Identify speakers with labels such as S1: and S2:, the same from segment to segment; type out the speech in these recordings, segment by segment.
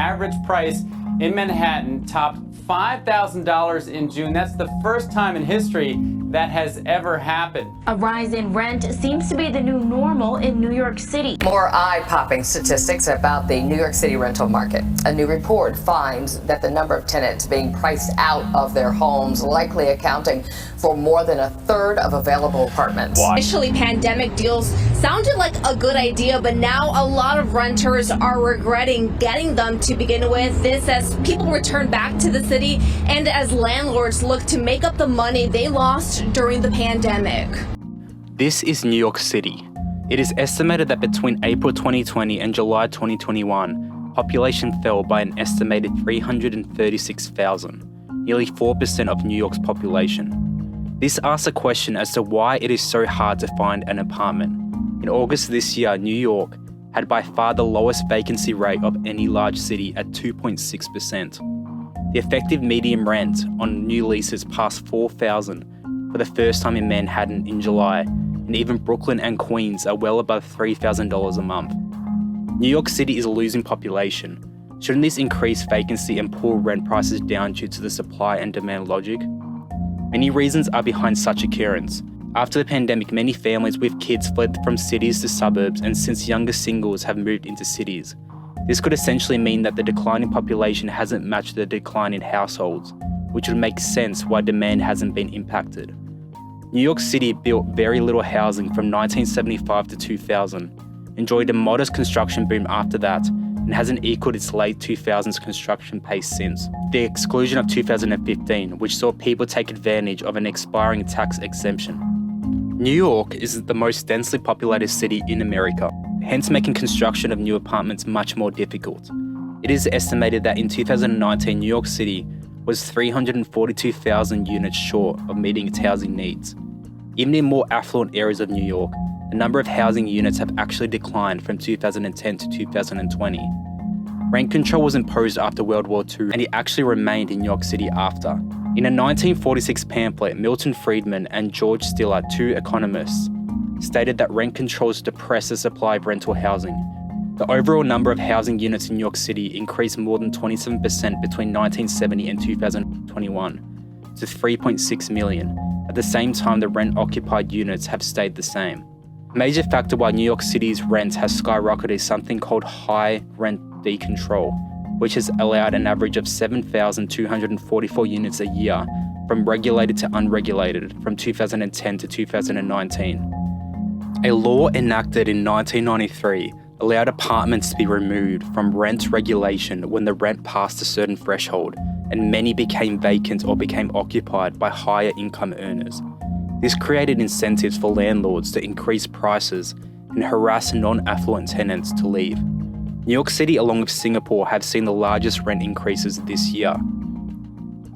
S1: average price in Manhattan topped $5,000 in June. That's the first time in history that has ever happened.
S2: A rise in rent seems to be the new normal in New York City.
S3: More eye-popping statistics about the New York City rental market. A new report finds that the number of tenants being priced out of their homes likely accounting for more than a third of available apartments.
S4: Initially, pandemic deals sounded like a good idea, but now a lot of renters are regretting getting them to begin with. This as people return back to the city and as landlords look to make up the money they lost during the pandemic.
S5: This is New York City. It is estimated that between April 2020 and July 2021, population fell by an estimated 336,000, nearly 4% of New York's population. This asks a question as to why it is so hard to find an apartment. In August this year, New York had by far the lowest vacancy rate of any large city at 2.6%. The effective median rent on new leases passed $4,000 for the first time in Manhattan in July, and even Brooklyn and Queens are well above $3,000 a month. New York City is losing population. Shouldn't this increase vacancy and pull rent prices down due to the supply and demand logic? Many reasons are behind such occurrence. After the pandemic, many families with kids fled from cities to suburbs, and since younger singles have moved into cities. This could essentially mean that the decline in population hasn't matched the decline in households, which would make sense why demand hasn't been impacted. New York City built very little housing from 1975 to 2000, enjoyed a modest construction boom after that, and hasn't equaled its late 2000s construction pace since. The exclusion of 2015, which saw people take advantage of an expiring tax exemption. New York is the most densely populated city in America, hence making construction of new apartments much more difficult. It is estimated that in 2019, New York City was 342,000 units short of meeting its housing needs. Even in more affluent areas of New York, the number of housing units have actually declined from 2010 to 2020. Rent control was imposed after World War II, and it actually remained in New York City after. In a 1946 pamphlet, Milton Friedman and George Stiller, two economists, stated that rent controls depress the supply of rental housing. The overall number of housing units in New York City increased more than 27% between 1970 and 2021 to 3.6 million. At the same time, the rent-occupied units have stayed the same. A major factor why New York City's rent has skyrocketed is something called high rent decontrol, which has allowed an average of 7,244 units a year from regulated to unregulated from 2010 to 2019. A law enacted in 1993 allowed apartments to be removed from rent regulation when the rent passed a certain threshold, and many became vacant or became occupied by higher income earners. This created incentives for landlords to increase prices and harass non-affluent tenants to leave. New York City, along with Singapore, have seen the largest rent increases this year.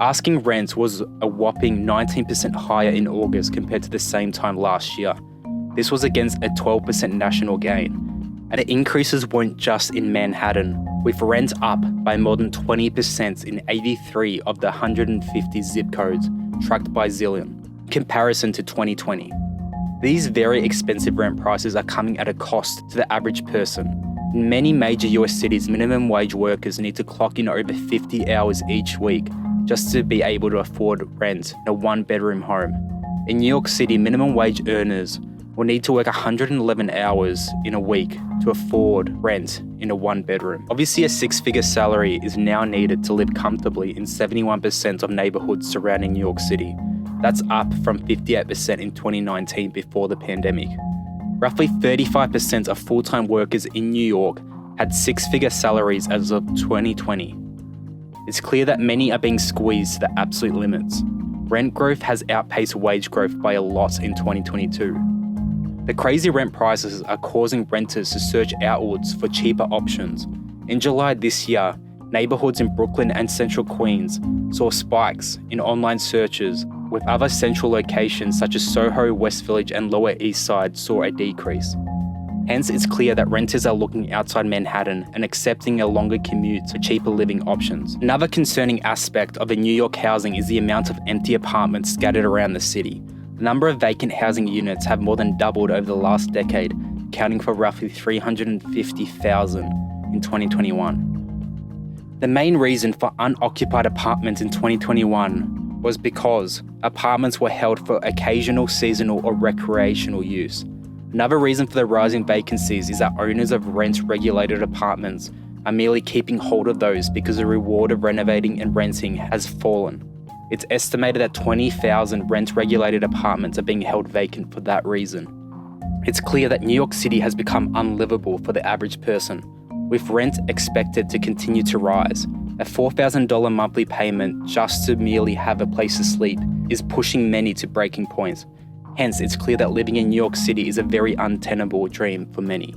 S5: Asking rent was a whopping 19% higher in August compared to the same time last year. This was against a 12% national gain. And the increases weren't just in Manhattan, with rent up by more than 20% in 83 of the 150 zip codes tracked by Zillion, in comparison to 2020. These very expensive rent prices are coming at a cost to the average person. In many major US cities, minimum wage workers need to clock in over 50 hours each week just to be able to afford rent in a one-bedroom home. In New York City, minimum wage earners will need to work 111 hours in a week to afford rent in a one-bedroom. Obviously, a six-figure salary is now needed to live comfortably in 71% of neighborhoods surrounding New York City. That's up from 58% in 2019 before the pandemic. Roughly 35% of full-time workers in New York had six-figure salaries as of 2020. It's clear that many are being squeezed to the absolute limits. Rent growth has outpaced wage growth by a lot in 2022. The crazy rent prices are causing renters to search outwards for cheaper options. In July this year, neighborhoods in Brooklyn and central Queens saw spikes in online searches, with other central locations such as Soho, West Village, and Lower East Side saw a decrease. Hence, it's clear that renters are looking outside Manhattan and accepting a longer commute for cheaper living options. Another concerning aspect of the New York housing is the amount of empty apartments scattered around the city. The number of vacant housing units have more than doubled over the last decade, accounting for roughly 350,000 in 2021. The main reason for unoccupied apartments in 2021 was because apartments were held for occasional, seasonal, or recreational use. Another reason for the rising vacancies is that owners of rent-regulated apartments are merely keeping hold of those because the reward of renovating and renting has fallen. It's estimated that 20,000 rent-regulated apartments are being held vacant for that reason. It's clear that New York City has become unlivable for the average person, with rent expected to continue to rise. A $4,000 monthly payment just to merely have a place to sleep is pushing many to breaking points. Hence, it's clear that living in New York City is a very untenable dream for many.